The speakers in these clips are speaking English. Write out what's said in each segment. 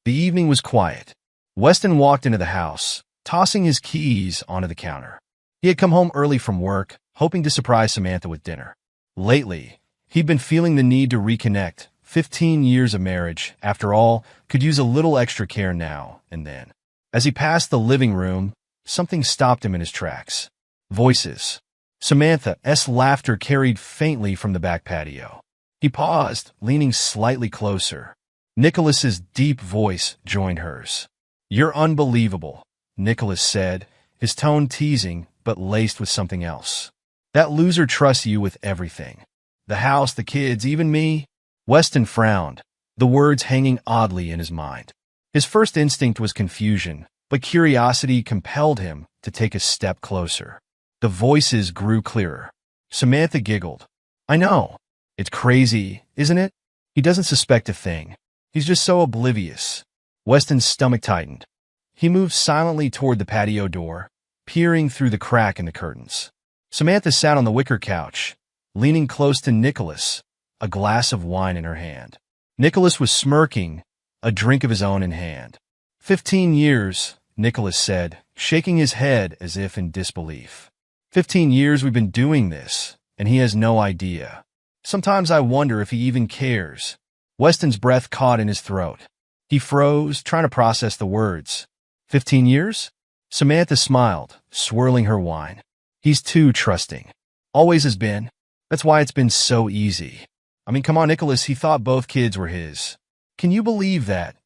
The evening was quiet. Weston walked into the house, tossing his keys onto the counter. He had come home early from work, hoping to surprise Samantha with dinner. Lately, he'd been feeling the need to reconnect. 15 years of marriage, after all, could use a little extra care now and then. As he passed the living room, something stopped him in his tracks. Voices. Samantha's laughter carried faintly from the back patio. He paused, leaning slightly closer. Nicholas's deep voice joined hers. "You're unbelievable," Nicholas said, his tone teasing but laced with something else. "That loser trusts you with everything. The house, the kids, even me." Weston frowned, the words hanging oddly in his mind. His first instinct was confusion, but curiosity compelled him to take a step closer. The voices grew clearer. Samantha giggled. "I know. It's crazy, isn't it? He doesn't suspect a thing. He's just so oblivious." Weston's stomach tightened. He moved silently toward the patio door, peering through the crack in the curtains. Samantha sat on the wicker couch, leaning close to Nicholas, a glass of wine in her hand. Nicholas was smirking, a drink of his own in hand. 15 years, Nicholas said, shaking his head as if in disbelief. 15 years we've been doing this, and he has no idea. Sometimes I wonder if he even cares." Weston's breath caught in his throat. He froze, trying to process the words. 15 years? Samantha smiled, swirling her wine. "He's too trusting. Always has been. That's why it's been so easy. I mean, come on, Nicholas, he thought both kids were his. Can you believe that?"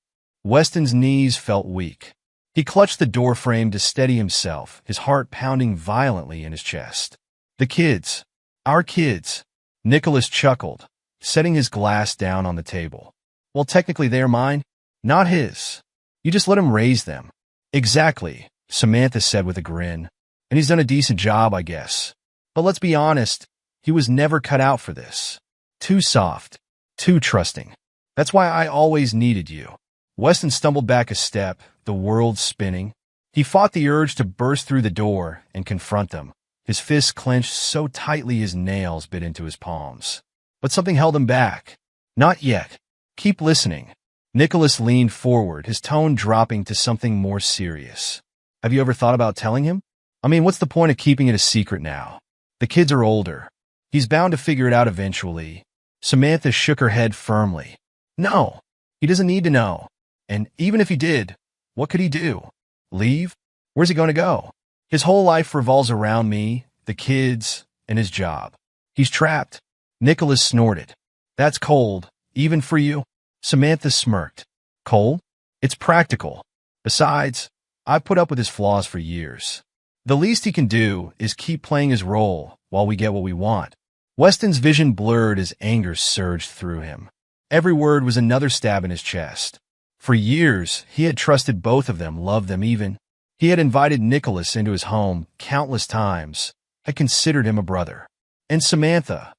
Weston's knees felt weak. He clutched the door frame to steady himself, his heart pounding violently in his chest. "The kids. Our kids." Nicholas chuckled, setting his glass down on the table. "Well, technically they're mine, not his. You just let him raise them." "Exactly," Samantha said with a grin. "And he's done a decent job, I guess. But let's be honest, he was never cut out for this. Too soft, too trusting. That's why I always needed you." Weston stumbled back a step, the world spinning. He fought the urge to burst through the door and confront them, his fists clenched so tightly his nails bit into his palms. But something held him back. "Not yet. Keep listening." Nicholas leaned forward, his tone dropping to something more serious. "Have you ever thought about telling him? I mean, what's the point of keeping it a secret now? The kids are older. He's bound to figure it out eventually." Samantha shook her head firmly. "No, he doesn't need to know. And even if he did, what could he do? Leave? Where's he going to go? His whole life revolves around me, the kids, and his job. He's trapped." Nicholas snorted. "That's cold, even for you?" Samantha smirked. "Cold? It's practical. Besides, I've put up with his flaws for years. The least he can do is keep playing his role while we get what we want." Weston's vision blurred as anger surged through him. Every word was another stab in his chest. For years, he had trusted both of them, loved them even. He had invited Nicholas into his home countless times, had considered him a brother. And Samantha,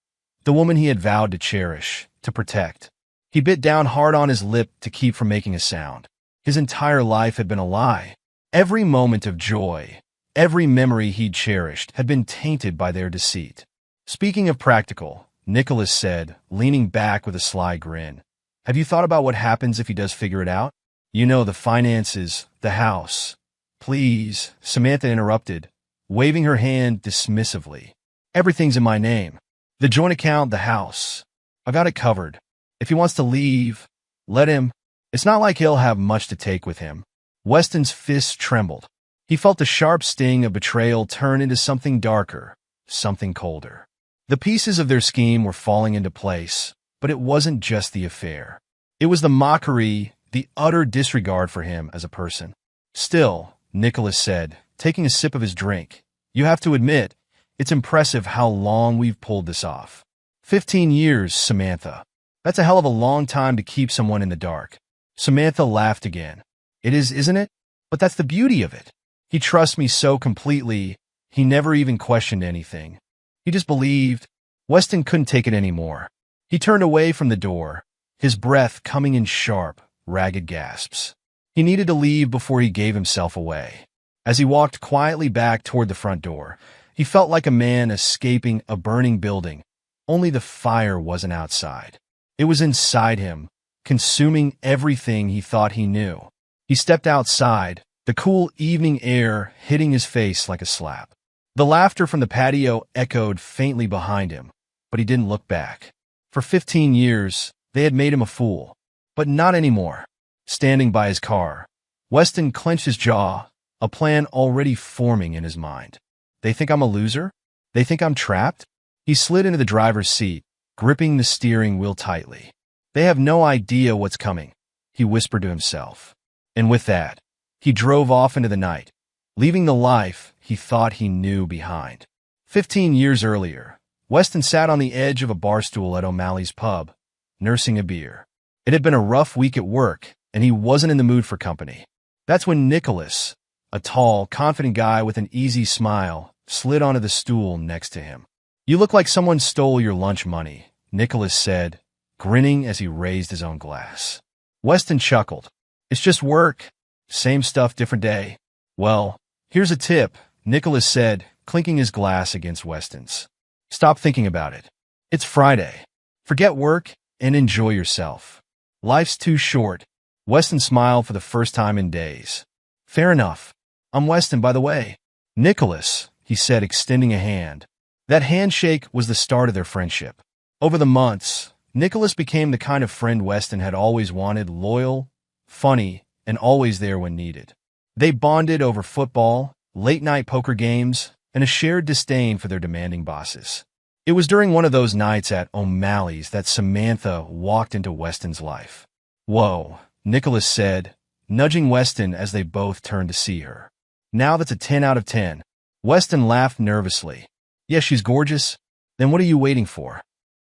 the woman he had vowed to cherish, to protect. He bit down hard on his lip to keep from making a sound. His entire life had been a lie. Every moment of joy, every memory he'd cherished had been tainted by their deceit. "Speaking of practical," Nicholas said, leaning back with a sly grin, "have you thought about what happens if he does figure it out? You know, the finances, the house." "Please," Samantha interrupted, waving her hand dismissively. "Everything's in my name. The joint account, the house. I got it covered. If he wants to leave, let him. It's not like he'll have much to take with him." Weston's fists trembled. He felt the sharp sting of betrayal turn into something darker, something colder. The pieces of their scheme were falling into place, but it wasn't just the affair. It was the mockery, the utter disregard for him as a person. "Still," Nicholas said, taking a sip of his drink, "you have to admit, it's impressive how long we've pulled this off. 15 years, Samantha. That's a hell of a long time to keep someone in the dark." Samantha laughed again. "It is, isn't it? But that's the beauty of it. He trusts me so completely, he never even questioned anything. He just believed." Weston couldn't take it anymore. He turned away from the door, his breath coming in sharp, ragged gasps. He needed to leave before he gave himself away. As he walked quietly back toward the front door, he felt like a man escaping a burning building, only the fire wasn't outside. It was inside him, consuming everything he thought he knew. He stepped outside, the cool evening air hitting his face like a slap. The laughter from the patio echoed faintly behind him, but he didn't look back. For 15 years, they had made him a fool. But not anymore. Standing by his car, Weston clenched his jaw, a plan already forming in his mind. They think I'm a loser? They think I'm trapped? He slid into the driver's seat, gripping the steering wheel tightly. They have no idea what's coming, he whispered to himself. And with that, he drove off into the night, leaving the life he thought he knew behind. 15 years earlier, Weston sat on the edge of a bar stool at O'Malley's pub, nursing a beer. It had been a rough week at work, and he wasn't in the mood for company. That's when Nicholas, a tall, confident guy with an easy smile, slid onto the stool next to him. "You look like someone stole your lunch money," Nicholas said, grinning as he raised his own glass. Weston chuckled. "It's just work. Same stuff, different day." "Well, here's a tip," Nicholas said, clinking his glass against Weston's. "Stop thinking about it. It's Friday. Forget work and enjoy yourself. Life's too short." Weston smiled for the first time in days. "Fair enough. I'm Weston, by the way." "Nicholas," he said, extending a hand. That handshake was the start of their friendship. Over the months, Nicholas became the kind of friend Weston had always wanted, loyal, funny, and always there when needed. They bonded over football, late-night poker games, and a shared disdain for their demanding bosses. It was during one of those nights at O'Malley's that Samantha walked into Weston's life. "Whoa," Nicholas said, nudging Weston as they both turned to see her. "Now that's a 10 out of 10. Weston laughed nervously. "Yes, she's gorgeous. Then what are you waiting for?"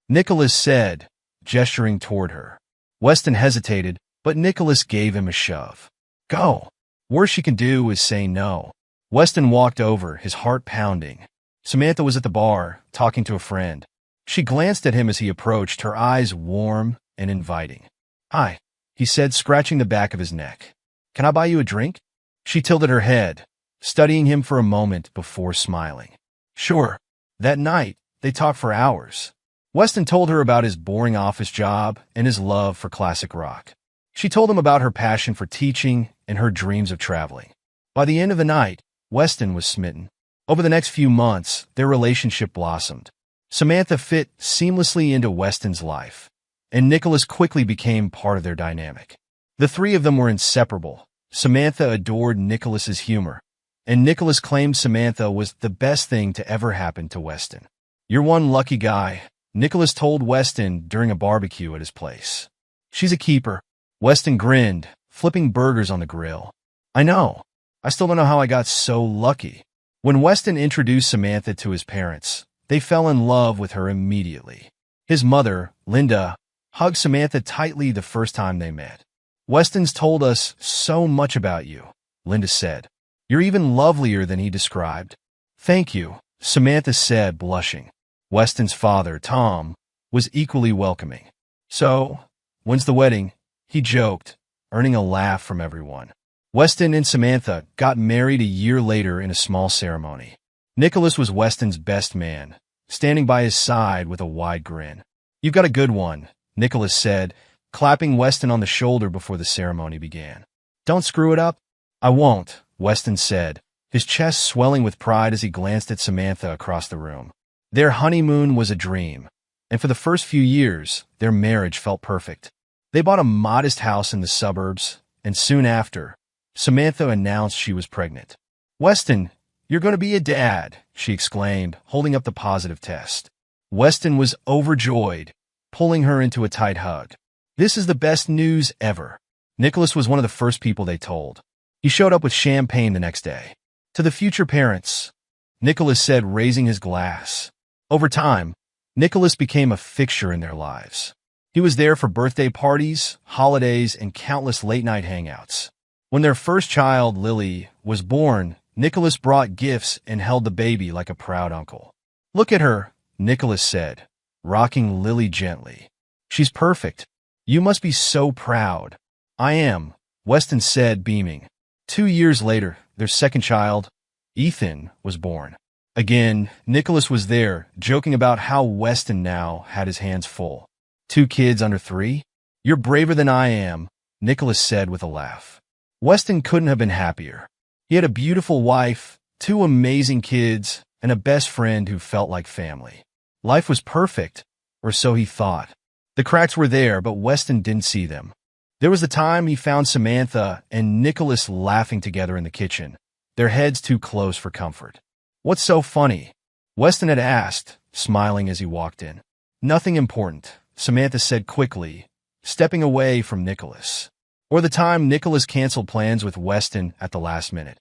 Nicholas said, gesturing toward her. Weston hesitated, but Nicholas gave him a shove. "Go. Worst she can do is say no." Weston walked over, his heart pounding. Samantha was at the bar, talking to a friend. She glanced at him as he approached, her eyes warm and inviting. "Hi," he said, scratching the back of his neck. "Can I buy you a drink?" She tilted her head, studying him for a moment before smiling. "Sure." That night, they talked for hours. Weston told her about his boring office job and his love for classic rock. She told him about her passion for teaching and her dreams of traveling. By the end of the night, Weston was smitten. Over the next few months, their relationship blossomed. Samantha fit seamlessly into Weston's life, and Nicholas quickly became part of their dynamic. The three of them were inseparable. Samantha adored Nicholas's humor, and Nicholas claimed Samantha was the best thing to ever happen to Weston. "You're one lucky guy," Nicholas told Weston during a barbecue at his place. "She's a keeper." Weston grinned, flipping burgers on the grill. "I know. I still don't know how I got so lucky." When Weston introduced Samantha to his parents, they fell in love with her immediately. His mother, Linda, hugged Samantha tightly the first time they met. "Weston's told us so much about you," Linda said. "You're even lovelier than he described." "Thank you," Samantha said, blushing. Weston's father, Tom, was equally welcoming. "So, when's the wedding?" he joked, earning a laugh from everyone. Weston and Samantha got married a year later in a small ceremony. Nicholas was Weston's best man, standing by his side with a wide grin. "You've got a good one," Nicholas said, clapping Weston on the shoulder before the ceremony began. "Don't screw it up." "I won't," Weston said, his chest swelling with pride as he glanced at Samantha across the room. Their honeymoon was a dream, and for the first few years, their marriage felt perfect. They bought a modest house in the suburbs, and soon after, Samantha announced she was pregnant. "Weston, you're going to be a dad," she exclaimed, holding up the positive test. Weston was overjoyed, pulling her into a tight hug. "This is the best news ever." Nicholas was one of the first people they told. He showed up with champagne the next day. "To the future parents," Nicholas said, raising his glass. Over time, Nicholas became a fixture in their lives. He was there for birthday parties, holidays, and countless late-night hangouts. When their first child, Lily, was born, Nicholas brought gifts and held the baby like a proud uncle. "Look at her," Nicholas said, rocking Lily gently. "She's perfect. You must be so proud." "I am," Weston said, beaming. 2 years later, their second child, Ethan, was born. Again, Nicholas was there, joking about how Weston now had his hands full. 2 kids under 3? "You're braver than I am," Nicholas said with a laugh. Weston couldn't have been happier. He had a beautiful wife, two amazing kids, and a best friend who felt like family. Life was perfect, or so he thought. The cracks were there, but Weston didn't see them. There was the time he found Samantha and Nicholas laughing together in the kitchen, their heads too close for comfort. "What's so funny?" Weston had asked, smiling as he walked in. "Nothing important," Samantha said quickly, stepping away from Nicholas. Or the time Nicholas canceled plans with Weston at the last minute,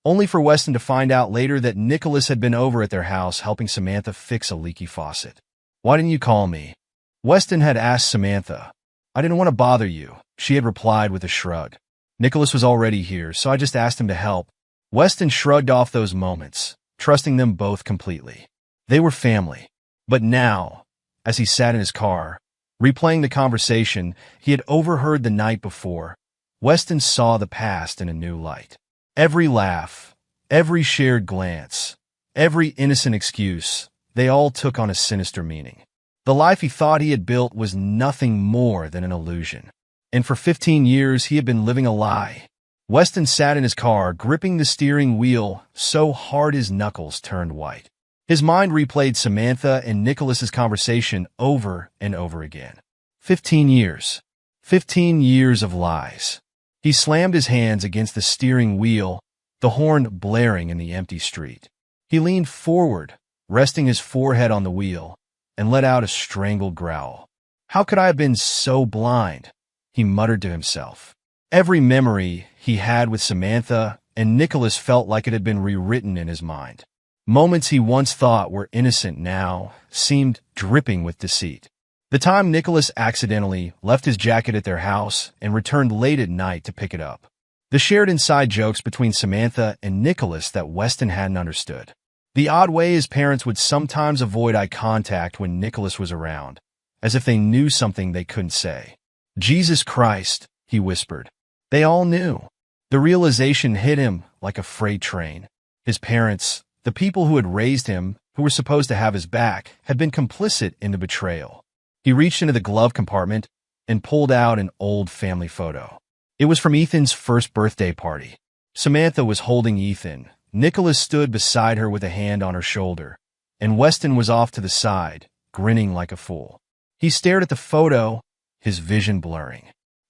only for Weston to find out later that Nicholas had been over at their house helping Samantha fix a leaky faucet. "Why didn't you call me?" Weston had asked Samantha. "I didn't want to bother you," she had replied with a shrug. "Nicholas was already here, so I just asked him to help." Weston shrugged off those moments, trusting them both completely. They were family. But now, as he sat in his car, replaying the conversation he had overheard the night before, Weston saw the past in a new light. Every laugh, every shared glance, every innocent excuse, they all took on a sinister meaning. The life he thought he had built was nothing more than an illusion. And for 15 years he had been living a lie. Weston sat in his car, gripping the steering wheel so hard his knuckles turned white. His mind replayed Samantha and Nicholas's conversation over and over again. 15 years. 15 years of lies. He slammed his hands against the steering wheel, the horn blaring in the empty street. He leaned forward, resting his forehead on the wheel, and let out a strangled growl. "How could I have been so blind?" he muttered to himself. Every memory he had with Samantha and Nicholas felt like it had been rewritten in his mind. Moments he once thought were innocent now seemed dripping with deceit. The time Nicholas accidentally left his jacket at their house and returned late at night to pick it up. The shared inside jokes between Samantha and Nicholas that Weston hadn't understood. The odd way his parents would sometimes avoid eye contact when Nicholas was around, as if they knew something they couldn't say. "Jesus Christ," he whispered. They all knew. The realization hit him like a freight train. His parents, the people who had raised him, who were supposed to have his back, had been complicit in the betrayal. He reached into the glove compartment and pulled out an old family photo. It was from Ethan's first birthday party. Samantha was holding Ethan. Nicholas stood beside her with a hand on her shoulder, and Weston was off to the side, grinning like a fool. He stared at the photo, his vision blurring.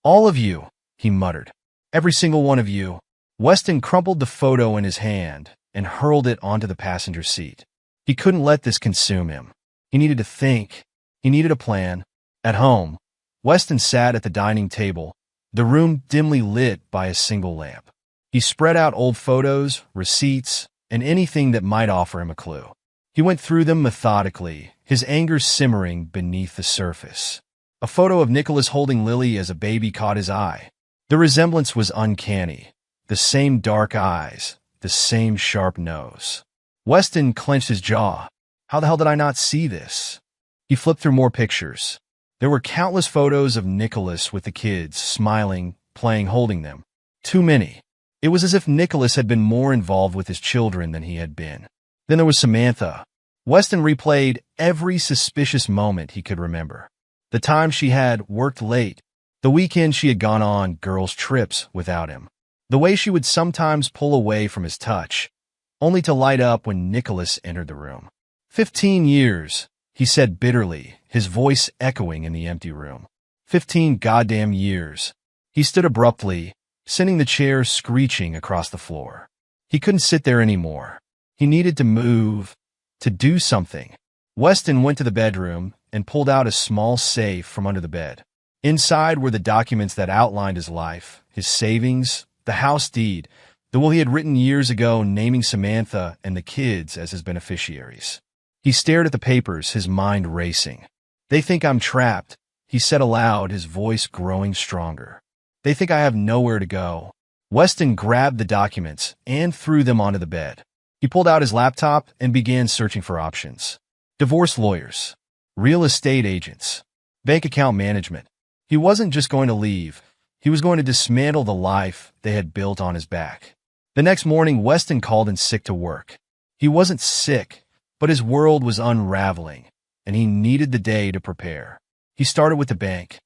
"All of you," he muttered. "Every single one of you." Weston crumpled the photo in his hand and hurled it onto the passenger seat. He couldn't let this consume him. He needed to think. He needed a plan. At home, Weston sat at the dining table, the room dimly lit by a single lamp. He spread out old photos, receipts, and anything that might offer him a clue. He went through them methodically, his anger simmering beneath the surface. A photo of Nicholas holding Lily as a baby caught his eye. The resemblance was uncanny. The same dark eyes, the same sharp nose. Weston clenched his jaw. How the hell did I not see this? He flipped through more pictures. There were countless photos of Nicholas with the kids, smiling, playing, holding them. Too many. It was as if Nicholas had been more involved with his children than he had been. Then there was Samantha. Weston replayed every suspicious moment he could remember. The time she had worked late. The weekend she had gone on girls' trips without him. The way she would sometimes pull away from his touch, only to light up when Nicholas entered the room. 15 years, he said bitterly, his voice echoing in the empty room. 15 goddamn years. He stood abruptly, sending the chair screeching across the floor. He couldn't sit there anymore. He needed to move, to do something. Weston went to the bedroom and pulled out a small safe from under the bed. Inside were the documents that outlined his life, his savings, the house deed, the will he had written years ago naming Samantha and the kids as his beneficiaries. He stared at the papers, his mind racing. "They think I'm trapped," he said aloud, his voice growing stronger. "They think I have nowhere to go." Weston grabbed the documents and threw them onto the bed. He pulled out his laptop and began searching for options. Divorce lawyers, real estate agents, bank account management. He wasn't just going to leave. He was going to dismantle the life they had built on his back. The next morning, Weston called in sick to work. He wasn't sick, but his world was unraveling, and he needed the day to prepare. He started with the bank.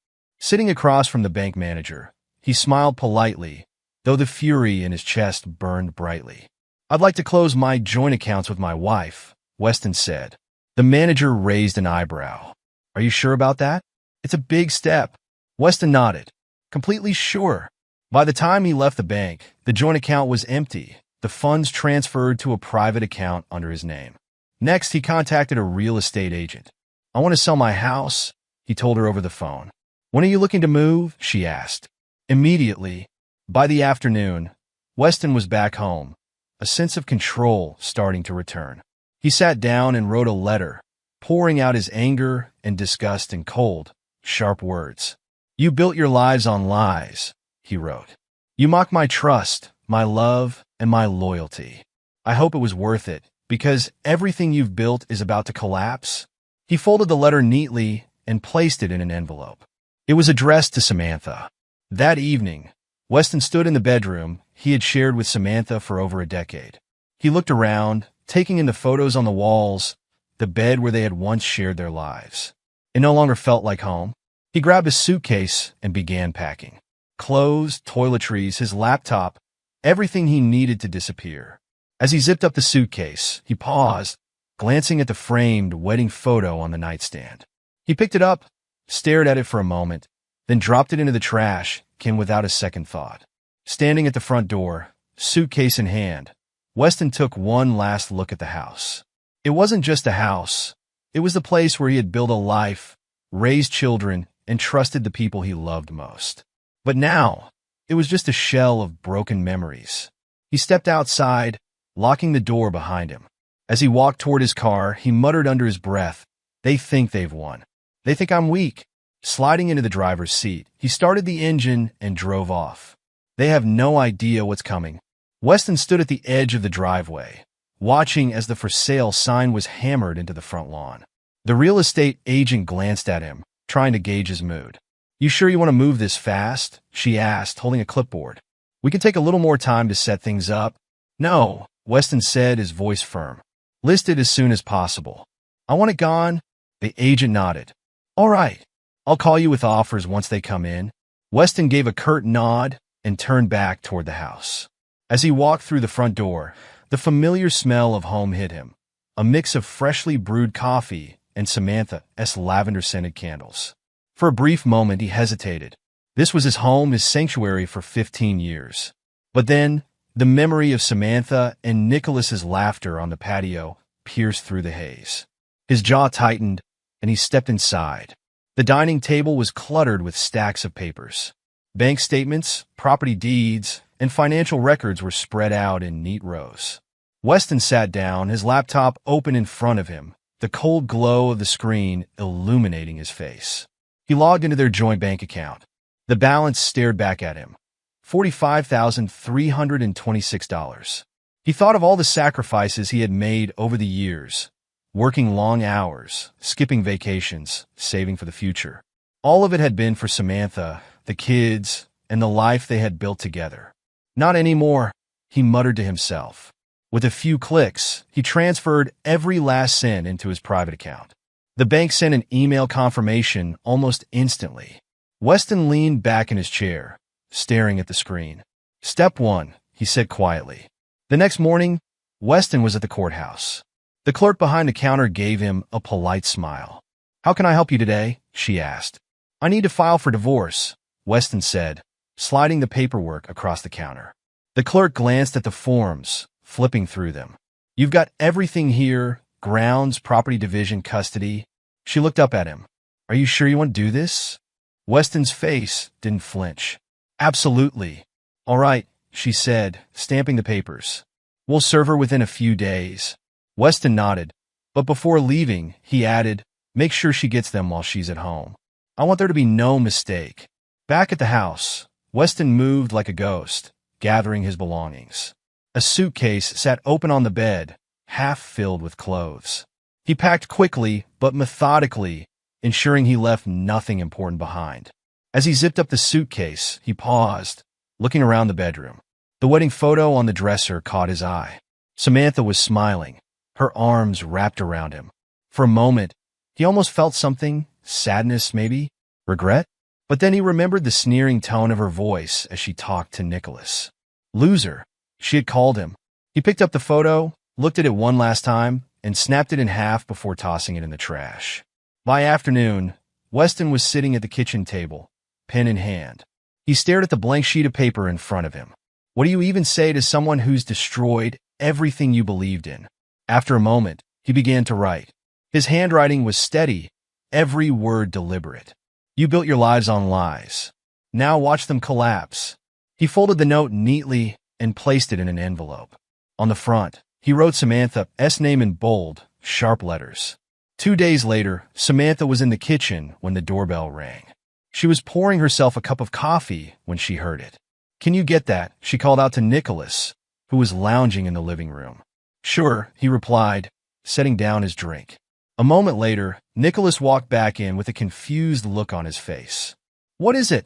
Sitting across from the bank manager, he smiled politely, though the fury in his chest burned brightly. "I'd like to close my joint accounts with my wife," Weston said. The manager raised an eyebrow. "Are you sure about that?" "It's a big step." Weston nodded. "Completely sure." By the time he left the bank, the joint account was empty, the funds transferred to a private account under his name. Next, he contacted a real estate agent. "I want to sell my house," he told her over the phone. "When are you looking to move?" she asked. Immediately. By the afternoon, Weston was back home, a sense of control starting to return. He sat down and wrote a letter, pouring out his anger and disgust in cold, sharp words. "You built your lives on lies," he wrote. "You mocked my trust, my love, and my loyalty. I hope it was worth it, because everything you've built is about to collapse." He folded the letter neatly and placed it in an envelope. It was addressed to Samantha. That evening, Weston stood in the bedroom he had shared with Samantha for over a decade. He looked around, taking in the photos on the walls, the bed where they had once shared their lives. It no longer felt like home. He grabbed his suitcase and began packing. Clothes, toiletries, his laptop, everything he needed to disappear. As he zipped up the suitcase, he paused, glancing at the framed wedding photo on the nightstand. He picked it up, stared at it for a moment, then dropped it into the trash, without a second thought. Standing at the front door, suitcase in hand, Weston took one last look at the house. It wasn't just a house. It was the place where he had built a life, raised children, and trusted the people he loved most. But now, it was just a shell of broken memories. He stepped outside, locking the door behind him. As he walked toward his car, he muttered under his breath, "They think they've won. They think I'm weak." Sliding into the driver's seat, he started the engine and drove off. They have no idea what's coming. Weston stood at the edge of the driveway, watching as the for sale sign was hammered into the front lawn. The real estate agent glanced at him, trying to gauge his mood. "You sure you want to move this fast?" she asked, holding a clipboard. "We can take a little more time to set things up." "No," Weston said, his voice firm. "List it as soon as possible." "I want it gone." The agent nodded. "All right. I'll call you with offers once they come in." Weston gave a curt nod and turned back toward the house. As he walked through the front door, the familiar smell of home hit him, a mix of freshly brewed coffee and Samantha's lavender-scented candles. For a brief moment, he hesitated. This was his home, his sanctuary for 15 years. But then, the memory of Samantha and Nicholas's laughter on the patio pierced through the haze. His jaw tightened, and he stepped inside. The dining table was cluttered with stacks of papers. Bank statements, property deeds, and financial records were spread out in neat rows. Weston sat down, his laptop open in front of him, the cold glow of the screen illuminating his face. He logged into their joint bank account. The balance stared back at him. $45,326. He thought of all the sacrifices he had made over the years, working long hours, skipping vacations, saving for the future. All of it had been for Samantha, the kids, and the life they had built together. "Not anymore," he muttered to himself. With a few clicks, he transferred every last cent into his private account. The bank sent an email confirmation almost instantly. Weston leaned back in his chair, staring at the screen. "Step 1, he said quietly. The next morning, Weston was at the courthouse. The clerk behind the counter gave him a polite smile. "How can I help you today?" she asked. "I need to file for divorce," Weston said, sliding the paperwork across the counter. The clerk glanced at the forms, flipping through them. "You've got everything here, grounds, property division, custody." She looked up at him. "Are you sure you want to do this?" Weston's face didn't flinch. "Absolutely." "All right," she said, stamping the papers. "We'll serve her within a few days." Weston nodded, but before leaving, he added, "Make sure she gets them while she's at home. I want there to be no mistake." Back at the house, Weston moved like a ghost, gathering his belongings. A suitcase sat open on the bed, half filled with clothes. He packed quickly but methodically, ensuring he left nothing important behind. As he zipped up the suitcase, he paused, looking around the bedroom. The wedding photo on the dresser caught his eye. Samantha was smiling, her arms wrapped around him. For a moment, he almost felt something, sadness maybe, regret. But then he remembered the sneering tone of her voice as she talked to Nicholas. Loser, she had called him. He picked up the photo, looked at it one last time, and snapped it in half before tossing it in the trash. By afternoon, Weston was sitting at the kitchen table, pen in hand. He stared at the blank sheet of paper in front of him. What do you even say to someone who's destroyed everything you believed in? After a moment, he began to write. His handwriting was steady, every word deliberate. You built your lives on lies. Now watch them collapse. He folded the note neatly and placed it in an envelope. On the front, he wrote Samantha's name in bold, sharp letters. 2 days later, Samantha was in the kitchen when the doorbell rang. She was pouring herself a cup of coffee when she heard it. Can you get that? She called out to Nicholas, who was lounging in the living room. Sure, he replied, setting down his drink. A moment later, Nicholas walked back in with a confused look on his face. What is it?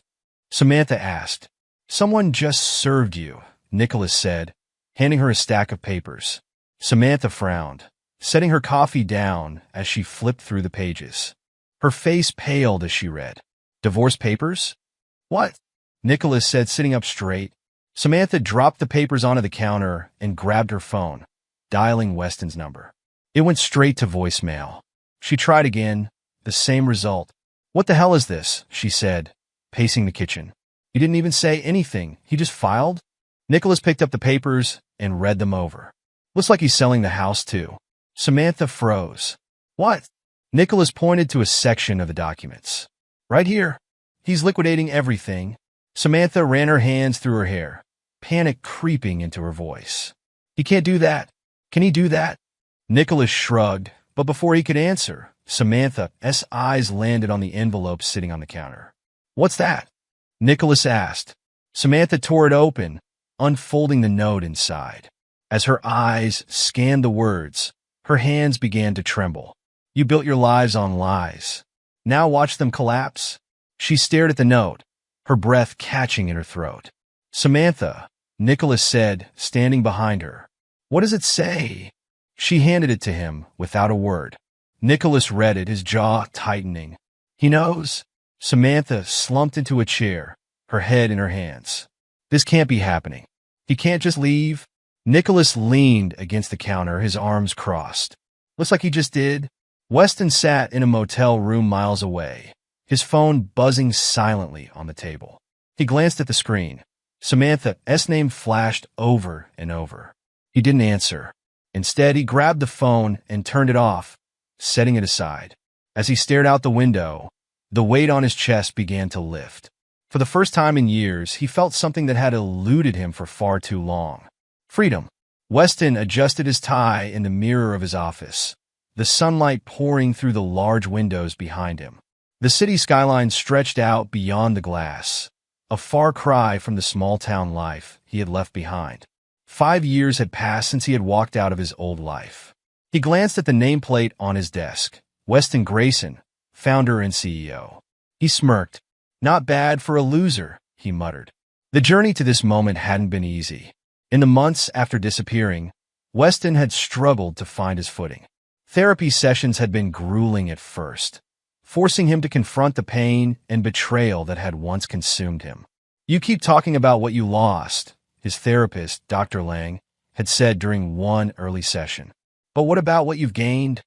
Samantha asked. Someone just served you, Nicholas said, handing her a stack of papers. Samantha frowned, setting her coffee down as she flipped through the pages. Her face paled as she read. Divorce papers? What? Nicholas said, sitting up straight. Samantha dropped the papers onto the counter and grabbed her phone, dialing Weston's number. It went straight to voicemail. She tried again, the same result. What the hell is this? She said, pacing the kitchen. He didn't even say anything. He just filed? Nicholas picked up the papers and read them over. Looks like he's selling the house too. Samantha froze. What? Nicholas pointed to a section of the documents. Right here. He's liquidating everything. Samantha ran her hands through her hair, panic creeping into her voice. He can't do that. Can he do that? Nicholas shrugged, but before he could answer, Samantha's eyes landed on the envelope sitting on the counter. What's that? Nicholas asked. Samantha tore it open, unfolding the note inside. As her eyes scanned the words, her hands began to tremble. You built your lives on lies. Now watch them collapse. She stared at the note, her breath catching in her throat. Samantha, Nicholas said, standing behind her. What does it say? She handed it to him without a word. Nicholas read it, his jaw tightening. He knows. Samantha slumped into a chair, her head in her hands. This can't be happening. He can't just leave. Nicholas leaned against the counter, his arms crossed. Looks like he just did. Weston sat in a motel room miles away, his phone buzzing silently on the table. He glanced at the screen. Samantha's name flashed over and over. He didn't answer. Instead, he grabbed the phone and turned it off, setting it aside. As he stared out the window, the weight on his chest began to lift. For the first time in years, he felt something that had eluded him for far too long. Freedom. Weston adjusted his tie in the mirror of his office, the sunlight pouring through the large windows behind him. The city skyline stretched out beyond the glass, a far cry from the small-town life he had left behind. 5 years had passed since he had walked out of his old life. He glanced at the nameplate on his desk. Weston Grayson, founder and CEO. He smirked. Not bad for a loser, he muttered. The journey to this moment hadn't been easy. In the months after disappearing, Weston had struggled to find his footing. Therapy sessions had been grueling at first, forcing him to confront the pain and betrayal that had once consumed him. You keep talking about what you lost, his therapist, Dr. Lang, had said during one early session. But what about what you've gained?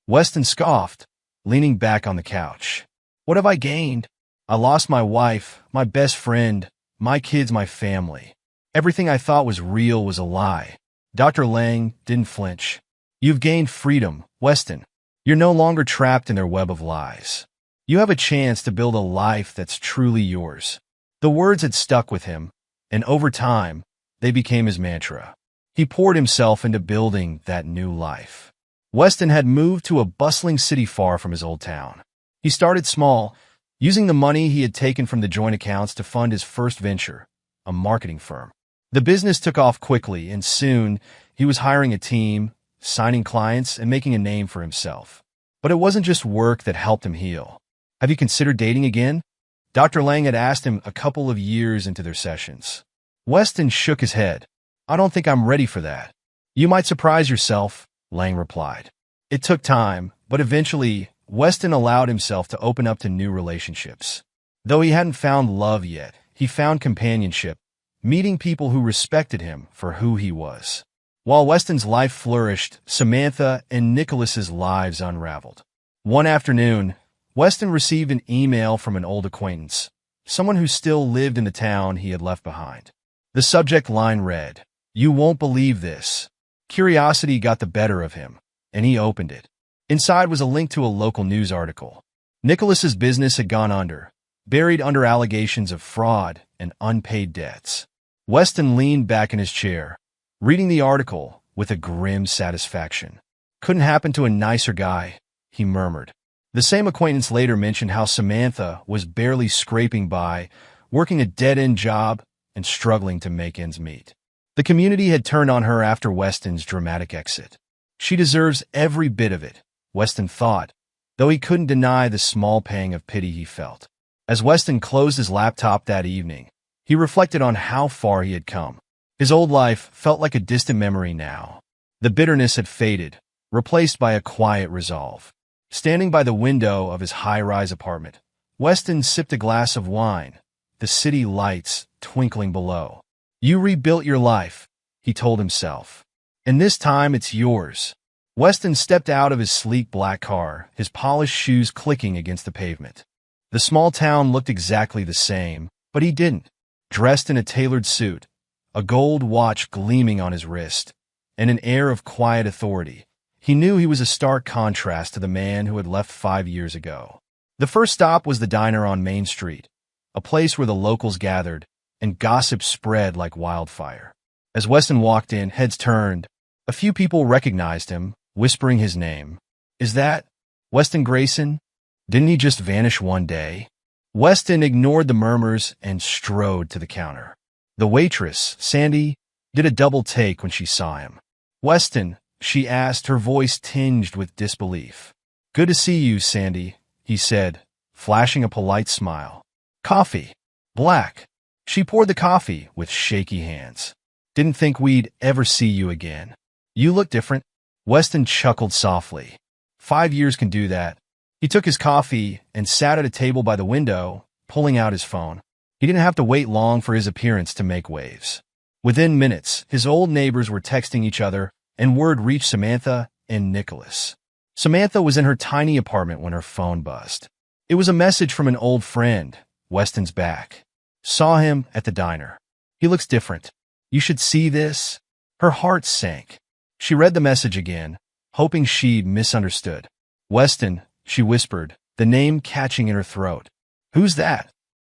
Weston scoffed, leaning back on the couch. What have I gained? I lost my wife, my best friend, my kids, my family. Everything I thought was real was a lie. Dr. Lang didn't flinch. You've gained freedom, Weston. You're no longer trapped in their web of lies. You have a chance to build a life that's truly yours. The words had stuck with him, and over time, they became his mantra. He poured himself into building that new life. Weston had moved to a bustling city far from his old town. He started small, using the money he had taken from the joint accounts to fund his first venture, a marketing firm. The business took off quickly, and soon he was hiring a team, signing clients, and making a name for himself. But it wasn't just work that helped him heal. Have you considered dating again? Dr. Lang had asked him a couple of years into their sessions. Weston shook his head. I don't think I'm ready for that. You might surprise yourself, Lang replied. It took time, but eventually, Weston allowed himself to open up to new relationships. Though he hadn't found love yet, he found companionship, meeting people who respected him for who he was. While Weston's life flourished, Samantha and Nicholas's lives unraveled. One afternoon, Weston received an email from an old acquaintance, someone who still lived in the town he had left behind. The subject line read, "You won't believe this." Curiosity got the better of him, and he opened it. Inside was a link to a local news article. Nicholas's business had gone under, buried under allegations of fraud and unpaid debts. Weston leaned back in his chair, reading the article with a grim satisfaction. "Couldn't happen to a nicer guy," he murmured. The same acquaintance later mentioned how Samantha was barely scraping by, working a dead-end job and struggling to make ends meet. The community had turned on her after Weston's dramatic exit. She deserves every bit of it, Weston thought, though he couldn't deny the small pang of pity he felt. As Weston closed his laptop that evening, he reflected on how far he had come. His old life felt like a distant memory now. The bitterness had faded, replaced by a quiet resolve. Standing by the window of his high-rise apartment, Weston sipped a glass of wine, the city lights twinkling below. "You rebuilt your life," he told himself, "and this time it's yours." Weston stepped out of his sleek black car, his polished shoes clicking against the pavement. The small town looked exactly the same, but he didn't. Dressed in a tailored suit, a gold watch gleaming on his wrist, and an air of quiet authority, he knew he was a stark contrast to the man who had left 5 years ago. The first stop was the diner on Main Street, a place where the locals gathered, and gossip spread like wildfire. As Weston walked in, heads turned. A few people recognized him, whispering his name. "Is that Weston Grayson? Didn't he just vanish one day?" Weston ignored the murmurs and strode to the counter. The waitress, Sandy, did a double take when she saw him. "Weston," she asked, her voice tinged with disbelief. "Good to see you, Sandy," he said, flashing a polite smile. "Coffee. Black." She poured the coffee with shaky hands. "Didn't think we'd ever see you again. You look different." Weston chuckled softly. 5 years can do that. He took his coffee and sat at a table by the window, pulling out his phone. He didn't have to wait long for his appearance to make waves. Within minutes, his old neighbors were texting each other, and word reached Samantha and Nicholas. Samantha was in her tiny apartment when her phone buzzed. It was a message from an old friend. "Weston's back. Saw him at the diner. He looks different. You should see this." Her heart sank. She read the message again, hoping she'd misunderstood. "Weston," she whispered, the name catching in her throat. "Who's that?"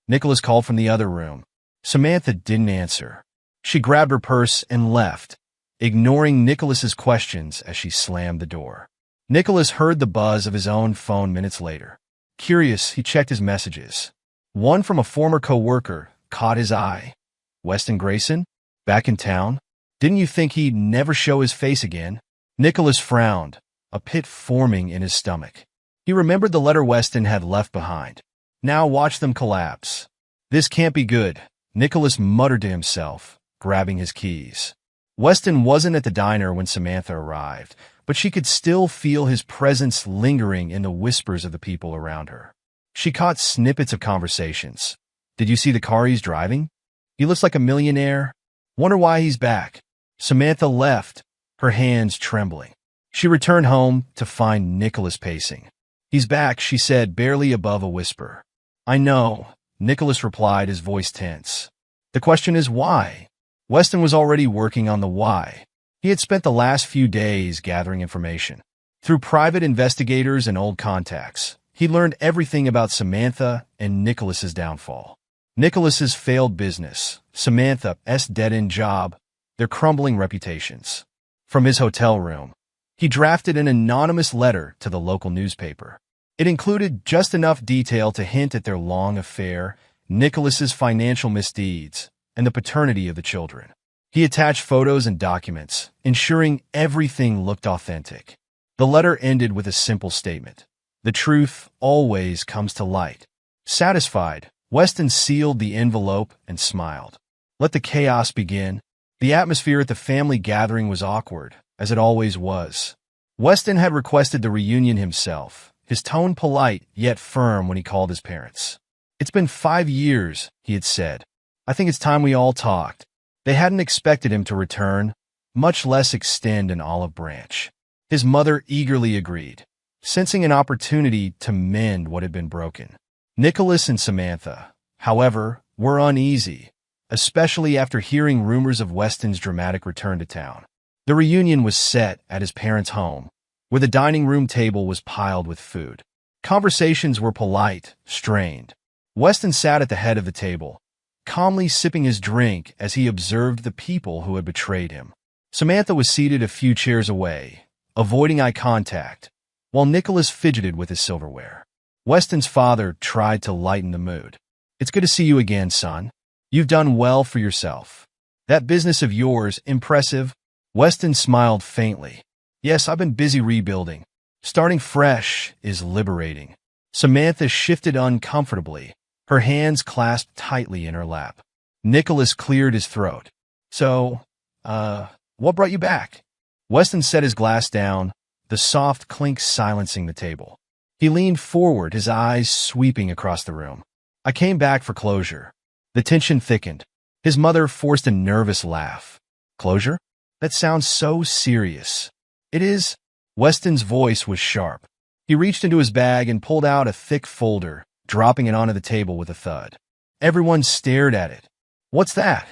Nicholas called from the other room. Samantha didn't answer. She grabbed her purse and left, ignoring Nicholas's questions as she slammed the door. Nicholas heard the buzz of his own phone minutes later. Curious, he checked his messages. One from a former co-worker caught his eye. "Weston Grayson? Back in town? Didn't you think he'd never show his face again?" Nicholas frowned, a pit forming in his stomach. He remembered the letter Weston had left behind. Now watch them collapse. "This can't be good," Nicholas muttered to himself, grabbing his keys. Weston wasn't at the diner when Samantha arrived, but she could still feel his presence lingering in the whispers of the people around her. She caught snippets of conversations. "Did you see the car he's driving? He looks like a millionaire. Wonder why he's back." Samantha left, her hands trembling. She returned home to find Nicholas pacing. "He's back," she said, barely above a whisper. "I know," Nicholas replied, his voice tense. "The question is why?" Weston was already working on the why. He had spent the last few days gathering information. Through private investigators and old contacts, he learned everything about Samantha and Nicholas's downfall. Nicholas's failed business, Samantha's dead-end job, their crumbling reputations. From his hotel room, he drafted an anonymous letter to the local newspaper. It included just enough detail to hint at their long affair, Nicholas's financial misdeeds, and the paternity of the children. He attached photos and documents, ensuring everything looked authentic. The letter ended with a simple statement: "The truth always comes to light." Satisfied, Weston sealed the envelope and smiled. Let the chaos begin. The atmosphere at the family gathering was awkward, as it always was. Weston had requested the reunion himself, his tone polite yet firm when he called his parents. "It's been 5 years," he had said. "I think it's time we all talked." They hadn't expected him to return, much less extend an olive branch. His mother eagerly agreed, sensing an opportunity to mend what had been broken. Nicholas and Samantha, however, were uneasy, especially after hearing rumors of Weston's dramatic return to town. The reunion was set at his parents' home, where the dining room table was piled with food. Conversations were polite, strained. Weston sat at the head of the table, calmly sipping his drink as he observed the people who had betrayed him. Samantha was seated a few chairs away, avoiding eye contact, while Nicholas fidgeted with his silverware. Weston's father tried to lighten the mood. "It's good to see you again, son. You've done well for yourself. That business of yours, impressive." Weston smiled faintly. "Yes, I've been busy rebuilding. Starting fresh is liberating." Samantha shifted uncomfortably, her hands clasped tightly in her lap. Nicholas cleared his throat. "So, what brought you back?" Weston set his glass down, the soft clink silencing the table. He leaned forward, his eyes sweeping across the room. "I came back for closure." The tension thickened. His mother forced a nervous laugh. "Closure? That sounds so serious." "It is." Weston's voice was sharp. He reached into his bag and pulled out a thick folder, dropping it onto the table with a thud. Everyone stared at it. "What's that?"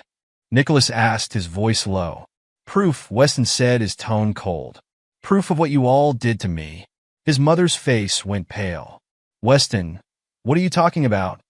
Nicholas asked, his voice low. "Proof," Weston said, his tone cold. "Proof of what you all did to me." His mother's face went pale. "Weston, what are you talking about?"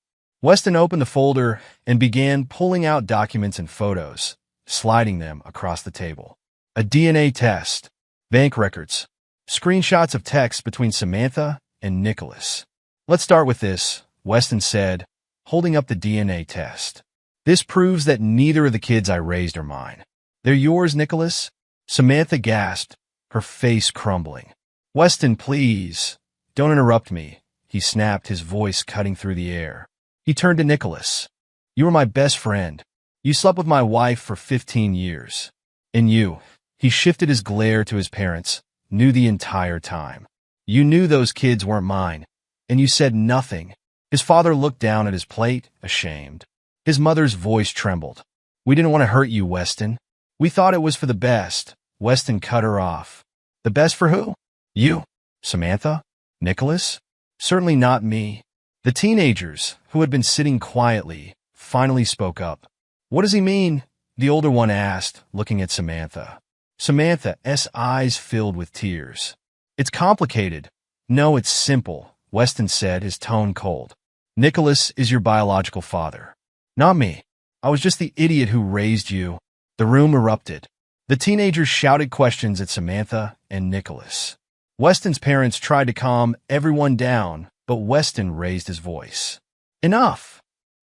Weston opened the folder and began pulling out documents and photos, sliding them across the table. A DNA test, bank records, screenshots of texts between Samantha and Nicholas. "Let's start with this," Weston said, holding up the DNA test. "This proves that neither of the kids I raised are mine." "They're yours, Nicholas?" Samantha gasped, her face crumbling. "Weston, please, don't interrupt me," he snapped, his voice cutting through the air. He turned to Nicholas. "You were my best friend. You slept with my wife for 15 years. And you," he shifted his glare to his parents, "knew the entire time. You knew those kids weren't mine, and you said nothing." His father looked down at his plate, ashamed. His mother's voice trembled. "We didn't want to hurt you, Weston. We thought it was for the best." Weston cut her off. "The best for who?" "You." "Samantha? Nicholas?" "Certainly not me." The teenagers, who had been sitting quietly, finally spoke up. "What does he mean?" the older one asked, looking at Samantha. Samantha's eyes filled with tears. "It's complicated." "No, it's simple," Weston said, his tone cold. "Nicholas is your biological father. Not me. I was just the idiot who raised you." The room erupted. The teenagers shouted questions at Samantha and Nicholas. Weston's parents tried to calm everyone down, but Weston raised his voice. "Enough!"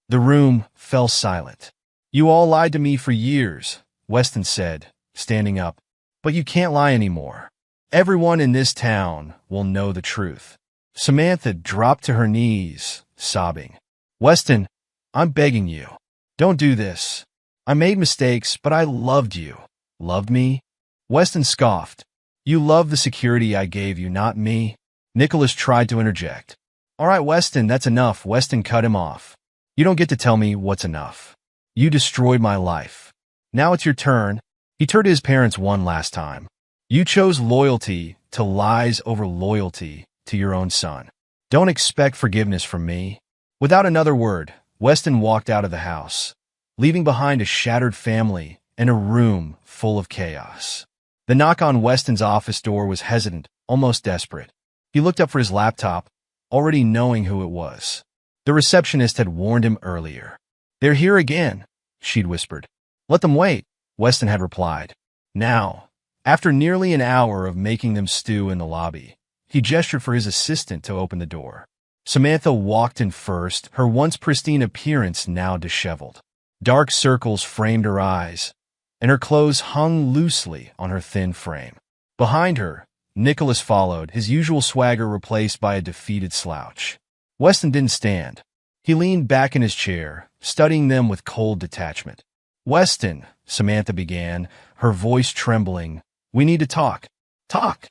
The room fell silent. "You all lied to me for years," Weston said, standing up. "But you can't lie anymore. Everyone in this town will know the truth." Samantha dropped to her knees, sobbing. "Weston, I'm begging you. Don't do this. I made mistakes, but I loved you." "Loved me?" Weston scoffed. "You loved the security I gave you, not me." Nicholas tried to interject. "All right, Weston, that's enough." Weston cut him off. "You don't get to tell me what's enough. You destroyed my life. Now it's your turn." He turned to his parents one last time. "You chose loyalty to lies over loyalty to your own son. Don't expect forgiveness from me." Without another word, Weston walked out of the house, leaving behind a shattered family and a room full of chaos. The knock on Weston's office door was hesitant, almost desperate. He looked up for his laptop, already knowing who it was. The receptionist had warned him earlier. "They're here again," she'd whispered. "Let them wait," Weston had replied. Now, after nearly an hour of making them stew in the lobby, he gestured for his assistant to open the door. Samantha walked in first, her once pristine appearance now disheveled. Dark circles framed her eyes, and her clothes hung loosely on her thin frame. Behind her, Nicholas followed, his usual swagger replaced by a defeated slouch. Weston didn't stand. He leaned back in his chair, studying them with cold detachment. "Weston," Samantha began, her voice trembling, "we need to talk." "Talk?"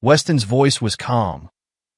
Weston's voice was calm,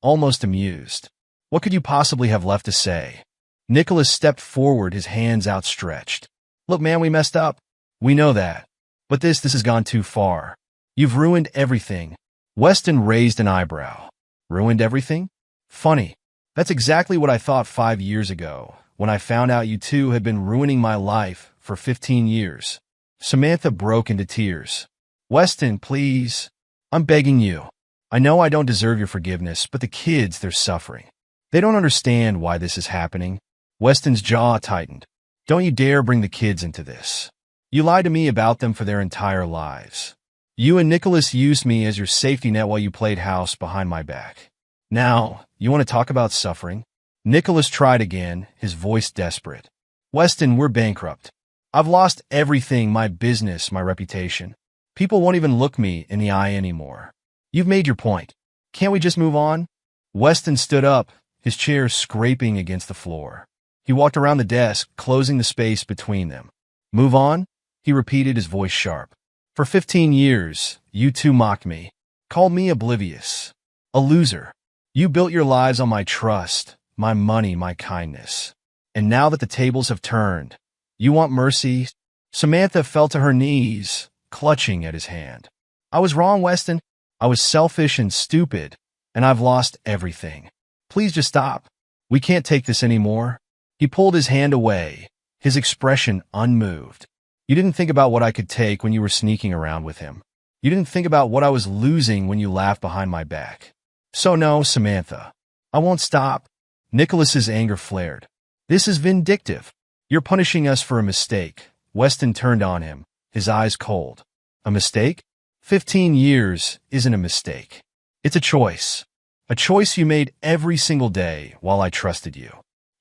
almost amused. "What could you possibly have left to say?" Nicholas stepped forward, his hands outstretched. Look, man, we messed up. We know that. But this has gone too far. You've ruined everything. Weston raised an eyebrow. Ruined everything? Funny. That's exactly what I thought 5 years ago, when I found out you two had been ruining my life for 15 years. Samantha broke into tears. Weston, please. I'm begging you. I know I don't deserve your forgiveness, but the kids, they're suffering. They don't understand why this is happening. Weston's jaw tightened. Don't you dare bring the kids into this. You lied to me about them for their entire lives. You and Nicholas used me as your safety net while you played house behind my back. Now, you want to talk about suffering? Nicholas tried again, his voice desperate. Weston, we're bankrupt. I've lost everything, my business, my reputation. People won't even look me in the eye anymore. You've made your point. Can't we just move on? Weston stood up, his chair scraping against the floor. He walked around the desk, closing the space between them. Move on? He repeated, his voice sharp. For 15 years, you two mocked me, called me oblivious, a loser. You built your lives on my trust, my money, my kindness. And now that the tables have turned, you want mercy? Samantha fell to her knees, clutching at his hand. I was wrong, Weston. I was selfish and stupid, and I've lost everything. Please just stop. We can't take this anymore. He pulled his hand away, his expression unmoved. You didn't think about what I could take when you were sneaking around with him. You didn't think about what I was losing when you laughed behind my back. So no, Samantha. I won't stop. Nicholas's anger flared. This is vindictive. You're punishing us for a mistake. Weston turned on him, his eyes cold. A mistake? 15 years isn't a mistake. It's a choice. A choice you made every single day while I trusted you.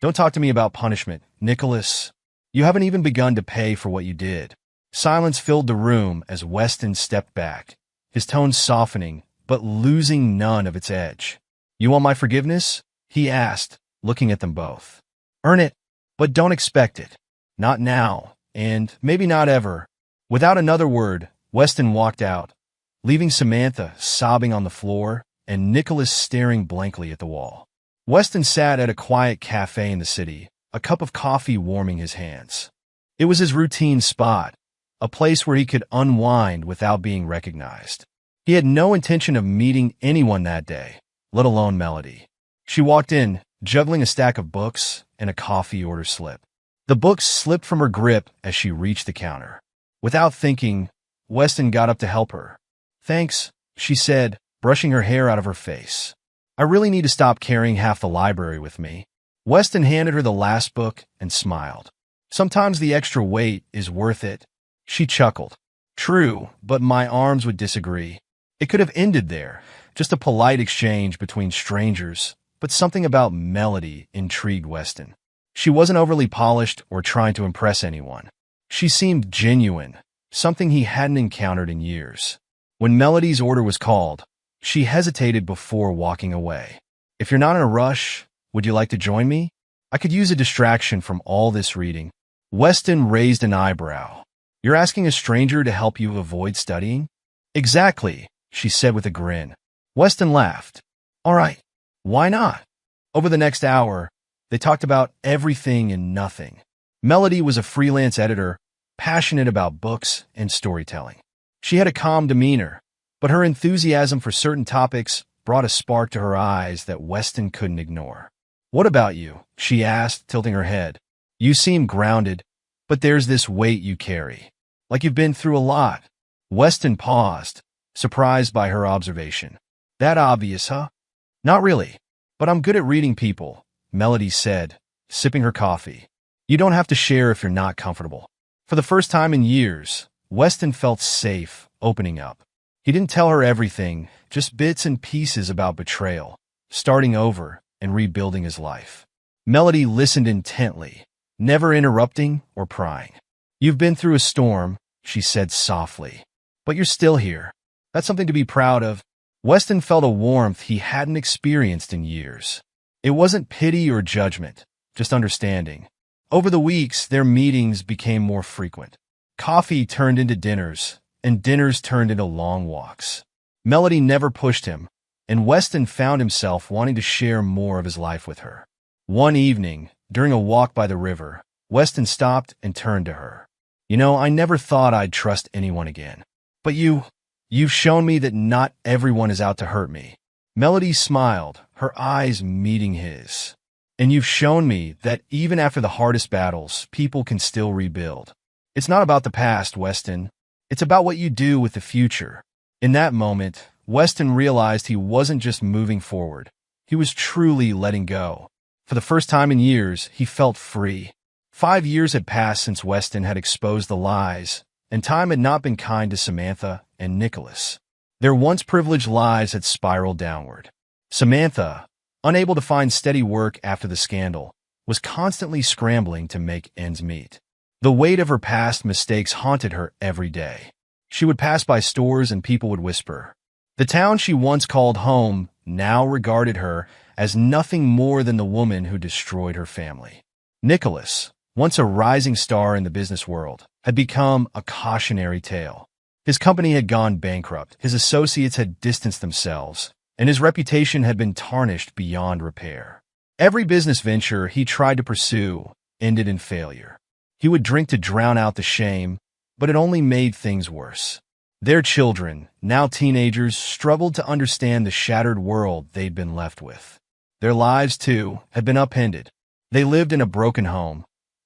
Don't talk to me about punishment, Nicholas. You haven't even begun to pay for what you did. Silence filled the room as Weston stepped back, his tone softening, but losing none of its edge. You want my forgiveness? He asked, looking at them both. Earn it, but don't expect it. Not now, and maybe not ever. Without another word, Weston walked out, leaving Samantha sobbing on the floor and Nicholas staring blankly at the wall. Weston sat at a quiet cafe in the city, a cup of coffee warming his hands. It was his routine spot, a place where he could unwind without being recognized. He had no intention of meeting anyone that day, let alone Melody. She walked in, juggling a stack of books and a coffee order slip. The books slipped from her grip as she reached the counter. Without thinking, Weston got up to help her. Thanks, she said, brushing her hair out of her face. I really need to stop carrying half the library with me. Weston handed her the last book and smiled. Sometimes the extra weight is worth it. She chuckled. True, but my arms would disagree. It could have ended there, just a polite exchange between strangers, but something about Melody intrigued Weston. She wasn't overly polished or trying to impress anyone. She seemed genuine, something he hadn't encountered in years. When Melody's order was called, she hesitated before walking away. If you're not in a rush, would you like to join me? I could use a distraction from all this reading. Weston raised an eyebrow. You're asking a stranger to help you avoid studying? Exactly, she said with a grin. Weston laughed. All right, why not? Over the next hour, they talked about everything and nothing. Melody was a freelance editor, passionate about books and storytelling. She had a calm demeanor, but her enthusiasm for certain topics brought a spark to her eyes that Weston couldn't ignore. What about you? She asked, tilting her head. You seem grounded, but there's this weight you carry. Like you've been through a lot. Weston paused, surprised by her observation. That obvious, huh? Not really, but I'm good at reading people, Melody said, sipping her coffee. You don't have to share if you're not comfortable. For the first time in years, Weston felt safe opening up. He didn't tell her everything, just bits and pieces about betrayal, starting over and rebuilding his life. Melody listened intently, never interrupting or prying. You've been through a storm, she said softly, but you're still here. That's something to be proud of. Weston felt a warmth he hadn't experienced in years. It wasn't pity or judgment, just understanding. Over the weeks, their meetings became more frequent. Coffee turned into dinners, and dinners turned into long walks. Melody never pushed him, and Weston found himself wanting to share more of his life with her. One evening, During a walk by the river, Weston stopped and turned to her. You know, I never thought I'd trust anyone again. But you've shown me that not everyone is out to hurt me. Melody smiled, her eyes meeting his. And you've shown me that even after the hardest battles, people can still rebuild. It's not about the past, Weston. It's about what you do with the future. In that moment, Weston realized he wasn't just moving forward. He was truly letting go. For the first time in years, he felt free. 5 years had passed since Weston had exposed the lies, and time had not been kind to Samantha and Nicholas. Their once privileged lives had spiraled downward. Samantha, unable to find steady work after the scandal, was constantly scrambling to make ends meet. The weight of her past mistakes haunted her every day. She would pass by stores and people would whisper. The town she once called home now regarded her as nothing more than the woman who destroyed her family. Nicholas, once a rising star in the business world, had become a cautionary tale. His company had gone bankrupt, his associates had distanced themselves, and his reputation had been tarnished beyond repair. Every business venture he tried to pursue ended in failure. He would drink to drown out the shame, but it only made things worse. Their children, now teenagers, struggled to understand the shattered world they'd been left with. Their lives, too, had been upended. They lived in a broken home,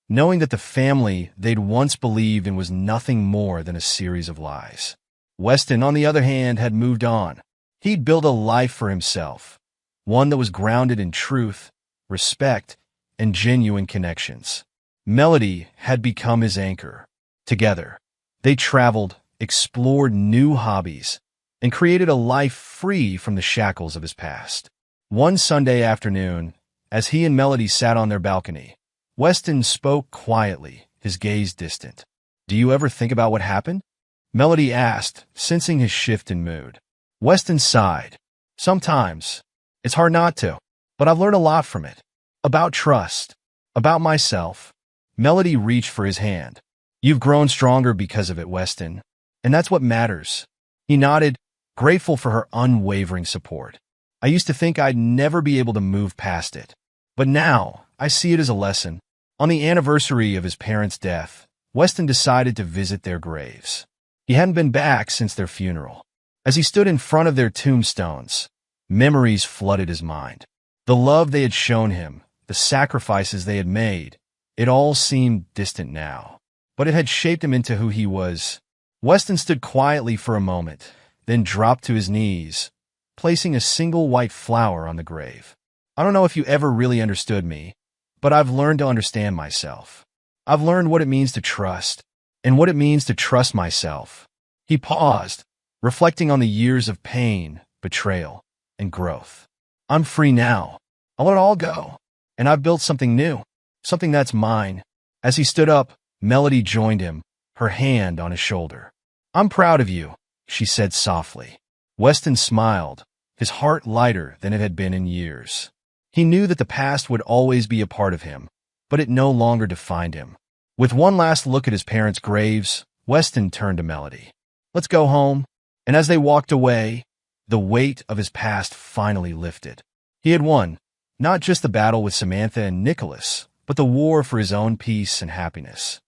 knowing that the family they'd once believed in was nothing more than a series of lies. Weston, on the other hand, had moved on. He'd built a life for himself, one that was grounded in truth, respect, and genuine connections. Melody had become his anchor. Together, they traveled, explored new hobbies, and created a life free from the shackles of his past. One Sunday afternoon, as he and Melody sat on their balcony, Weston spoke quietly, his gaze distant. "Do you ever think about what happened?" Melody asked, sensing his shift in mood. Weston sighed. "Sometimes. It's hard not to. But I've learned a lot from it. About trust. About myself." Melody reached for his hand. "You've grown stronger because of it, Weston. And that's what matters." He nodded, grateful for her unwavering support. "I used to think I'd never be able to move past it. But now, I see it as a lesson." On the anniversary of his parents' death, Weston decided to visit their graves. He hadn't been back since their funeral. As he stood in front of their tombstones, memories flooded his mind. The love they had shown him, the sacrifices they had made, it all seemed distant now. But it had shaped him into who he was. Weston stood quietly for a moment, then dropped to his knees, placing a single white flower on the grave. "I don't know if you ever really understood me, but I've learned to understand myself. I've learned what it means to trust, and what it means to trust myself." He paused, reflecting on the years of pain, betrayal, and growth. "I'm free now. I'll let it all go, and I've built something new, something that's mine." As he stood up, Melody joined him, her hand on his shoulder. "I'm proud of you," she said softly. Weston smiled, his heart lighter than it had been in years. He knew that the past would always be a part of him, but it no longer defined him. With one last look at his parents' graves, Weston turned to Melody. "Let's go home." And as they walked away, the weight of his past finally lifted. He had won, not just the battle with Samantha and Nicholas, but the war for his own peace and happiness.